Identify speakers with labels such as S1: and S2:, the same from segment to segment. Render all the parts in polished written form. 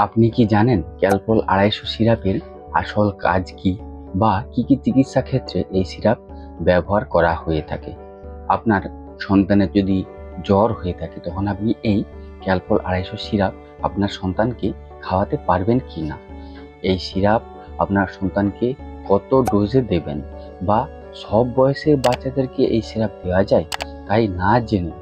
S1: আপনি কি জানেন ক্যালপল 250 সিরাপের আসল কাজ কি বা কি কি চিকিৎসা ক্ষেত্রে এই সিরাপ ব্যবহার করা হয়ে থাকে? আপনার সন্তানের যদি জ্বর হয়ে থাকে তখন আপনি এই ক্যালপল 250 সিরাপ আপনার সন্তানকে খাওয়াতে পারবেন কি না? এই সিরাপ আপনার সন্তানকে কত ডোজে দেবেন বা সব বয়সের বাচ্চাদেরকে এই সিরাপ দেওয়া যায়? তাই না জেনে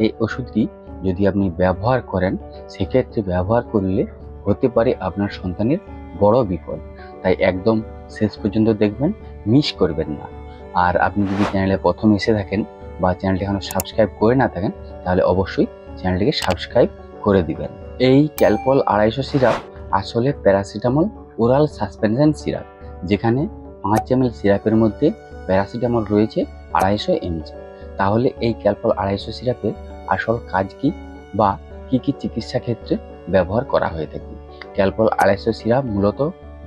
S1: এই ওষুধটি যদি আপনি ব্যবহার করেন, সেক্ষেত্রে ব্যবহার করলে হতে পারে আপনার সন্তানের বড় বিপদ। তাই একদম শেষ পর্যন্ত দেখবেন, মিস করবেন না। আর আপনি যদি চ্যানেলে প্রথম এসে থাকেন বা চ্যানেলটি এখনো সাবস্ক্রাইব করে না থাকেন, তাহলে অবশ্যই চ্যানেলটিকে সাবস্ক্রাইব করে দিবেন। এই ক্যালপল 250 সিরাপ আসলে প্যারাসিটামল ওরাল সাসপেনশন সিরাপ, যেখানে 5 ml সিরাপের মধ্যে প্যারাসিটামল রয়েছে 250 mg। তাহলে এই ক্যালপল 250 সিরাপের আসল কাজ কি বা কি কি চিকিৎসা ক্ষেত্রে ব্যবহার করা হয়ে থাকে? ক্যালপল 250 সিরাপ মূলত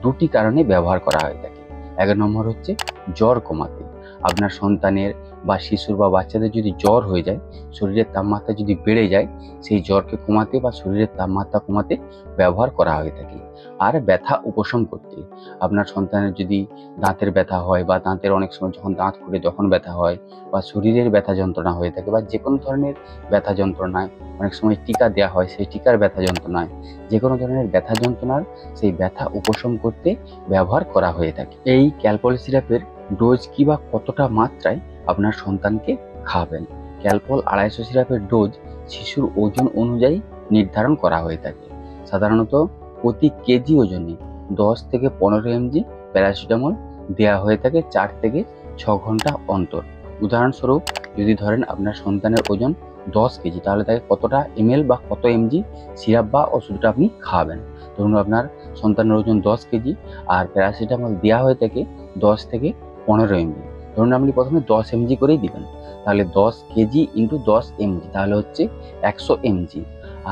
S1: দুটি কারণে ব্যবহার করা হয়ে থাকে। এক নম্বর হচ্ছে জ্বর কমাতে। আপনার সন্তানের বা শিশুর বা বাচ্চাদের যদি জ্বর হয়ে যায়, শরীরের তাপমাত্রা যদি বেড়ে যায়, সেই জ্বরকে কমাতে বা শরীরের তাপমাত্রা কমাতে ব্যবহার করা হয়ে থাকে। আর ব্যথা উপশম করতে, আপনার সন্তানের যদি দাঁতের ব্যথা হয় বা দাঁতের অনেক সময় যখন দাঁত ফুটে তখন ব্যথা হয় বা শরীরের ব্যথা যন্ত্রণা হয়ে থাকে বা যে কোনো ধরনের ব্যথা যন্ত্রণায়, অনেক সময় টিকা দেওয়া হয়, সেই টিকার ব্যথা যন্ত্রণায়, যে কোনো ধরনের ব্যথা যন্ত্রণার সেই ব্যথা উপশম করতে ব্যবহার করা হয়ে থাকে। এই ক্যালপল সিরাপের ডোজ কি বা কতটা মাত্রায় আপনার সন্তানকে খাওয়াবেন? ক্যালপল 250 সিরাপের ডোজ শিশুর ওজন অনুযায়ী নির্ধারণ করা হয়ে থাকে। সাধারণত প্রতি কেজি ওজনে 10 থেকে 15 mg প্যারাসিটামল দেওয়া হয়ে থাকে 4 থেকে 6 ঘন্টা অন্তর। উদাহরণস্বরূপ, যদি ধরেন আপনার সন্তানের ওজন 10 কেজি, তাহলে তাকে কতটা ml বা কত mg সিরাপ বা ওষুধটা আপনি খাওয়াবেন? ধরুন আপনার সন্তানের ওজন 10 কেজি আর প্যারাসিটামল দেওয়া হয়ে থাকে 10 থেকে 15 mg। ধরুন আপনি প্রথমে 10 mg করেই দিবেন, তাহলে 10 কেজি ইন্টু 10 mg, তাহলে হচ্ছে 100 mg।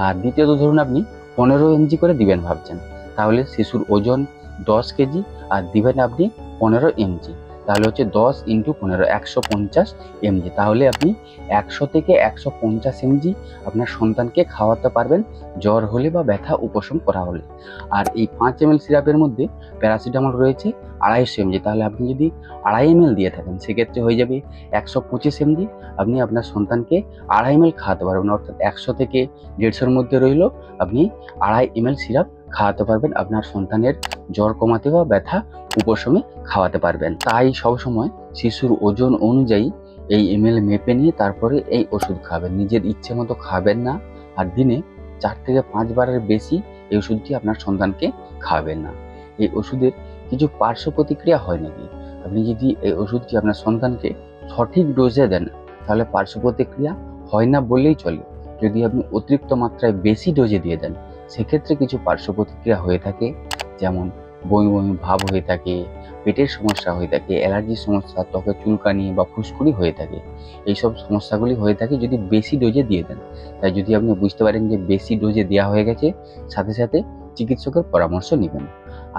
S1: আর দ্বিতীয়ত ধরুন আপনি 15 mg করে দিবেন ভাবছেন, তাহলে শিশুর ওজন 10 কেজি আর দিবেন আপনি 15 mg, তাহলে হচ্ছে 10 ইন্টু 15 150 mg। তাহলে আপনি 100 থেকে 150 mg আপনার সন্তানকে খাওয়াতে পারবেন জ্বর হলে বা ব্যথা উপশম করা হলে। আর এই 5 ml সিরাপের মধ্যে প্যারাসিটামল রয়েছে 250 mg, তাহলে আপনি যদি 2.5 ml দিয়ে থাকেন, সেক্ষেত্রে হয়ে যাবে 125 mg। আপনি আপনার সন্তানকে 2.5 ml খাওয়াতে পারবেন, অর্থাৎ 100 থেকে 150-র মধ্যে রইল আপনি 2.5 ml সিরাপ খাওয়াতে পারবেন, আপনার সন্তানের জ্বর কমাতে বা ব্যথা উপশমে খাওয়াতে পারবেন। তাই সবসময় শিশুর ওজন অনুযায়ী এই ml মেপে নিয়ে তারপরে এই ওষুধ খাবেন, নিজের ইচ্ছে মতো খাবেন না। আর দিনে 4 থেকে 5 বারের বেশি এই ওষুধটি আপনার সন্তানকে খাওয়াবেন না। এই ওষুধের কিছু পার্শ্ব প্রতিক্রিয়া হয় নাকি? আপনি যদি এই ওষুধটি আপনার সন্তানকে সঠিক ডোজে দেন, তাহলে পার্শ্ব প্রতিক্রিয়া হয় না বললেই চলে। যদি আপনি অতিরিক্ত মাত্রায় বেশি ডোজে দিয়ে দেন, সেক্ষেত্রে কিছু পার্শ্ব প্রতিক্রিয়া হয়ে থাকে, যেমন বমি বমি ভাব হয়ে থাকে, পেটের সমস্যা হয়ে থাকে, অ্যালার্জির সমস্যা, ত্বকে চুলকানি বা ফুসকুড়ি হয়ে থাকে। এইসব সমস্যাগুলি হয়ে থাকে যদি বেশি ডোজে দিয়ে দেন। তাই যদি আপনি বুঝতে পারেন যে বেশি ডোজে দেওয়া হয়ে গেছে, সাথে সাথে চিকিৎসকের পরামর্শ নেবেন।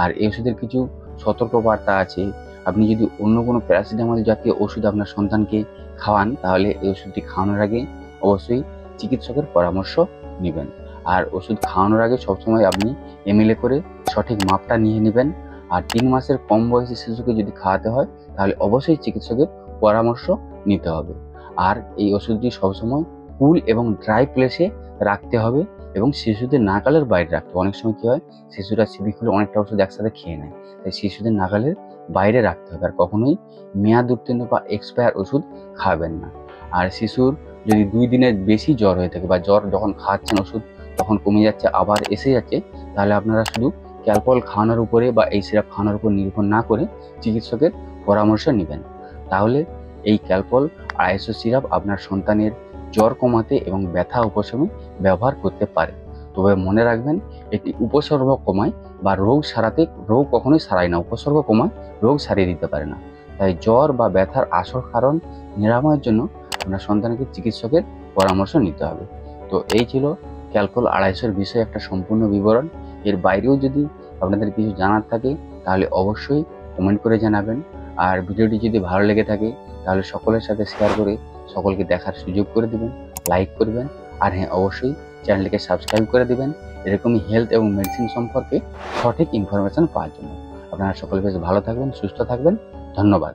S1: আর এই ওষুধের কিছু সতর্কবার্তা আছে। আপনি যদি অন্য কোনো প্যারাসিটামল জাতীয় ওষুধ আপনার সন্তানকে খাওয়ান, তাহলে এই ওষুধটি খাওয়ানোর আগে অবশ্যই চিকিৎসকের পরামর্শ নেবেন। আর ওষুধ খাওয়ানোর আগে সবসময় আপনি ml করে সঠিক মাপটা নিয়ে নেবেন। আর 3 মাসের কম বয়সী শিশুকে যদি খাওয়াতে হয়, তাহলে অবশ্যই চিকিৎসকের পরামর্শ নিতে হবে। আর এই ওষুধটি সবসময় কুল এবং ড্রাই প্লেসে রাখতে হবে এবং শিশুদের নাগালের বাইরে রাখতে হবে। অনেক সময় কী হয়, শিশুরা সিবি খুলে অনেকটা ওষুধ একসাথে খেয়ে নেয়, তাই শিশুদের নাগালের বাইরে রাখতে হবে। আর কখনোই মেয়াদ উত্তীর্ণ বা এক্সপায়ার ওষুধ খাওয়াবেন না। আর শিশুর যদি 2 দিনের বেশি জ্বর হয়ে থাকে বা জ্বর যখন খাওয়াচ্ছেন ওষুধ তখন কমে যাচ্ছে আবার এসে যাচ্ছে, তাহলে আপনারা শুধু ক্যালপল খাওয়ানোর উপরে বা এই সিরাপ খাওয়ানোর উপর নির্ভর না করে চিকিৎসকের পরামর্শ নেবেন। তাহলে এই ক্যালপল 250 সিরাপ আপনার সন্তানের জ্বর কমাতে এবং ব্যথা উপশমে ব্যবহার করতে পারে। তবে মনে রাখবেন, এটি উপসর্গ কমায় বা রোগ সারাতে, রোগ কখনোই সারায় না, উপসর্গ কমায়, রোগ সারিয়ে দিতে পারে না। তাই জ্বর বা ব্যথার আসল কারণ নিরাময়ের জন্য আপনার সন্তানকে চিকিৎসকের পরামর্শ নিতে হবে। তো এই ছিল ক্যালপল 250-এর বিষয়ে একটা সম্পূর্ণ বিবরণ। এর বাইরেও যদি আপনাদের কিছু জানার থাকে, তাহলে অবশ্যই কমেন্ট করে জানাবেন। আর ভিডিওটি যদি ভালো লেগে থাকে, তাহলে সকলের সাথে শেয়ার করে সকলকে দেখার সুযোগ করে দেবেন, লাইক করবেন। আর হ্যাঁ, অবশ্যই চ্যানেলটিকে সাবস্ক্রাইব করে দিবেন এরকমই হেলথ এবং মেডিসিন সম্পর্কে সঠিক ইনফরমেশন পাওয়ার জন্য। আপনারা সকলে বেশ ভালো থাকবেন, সুস্থ থাকবেন। ধন্যবাদ।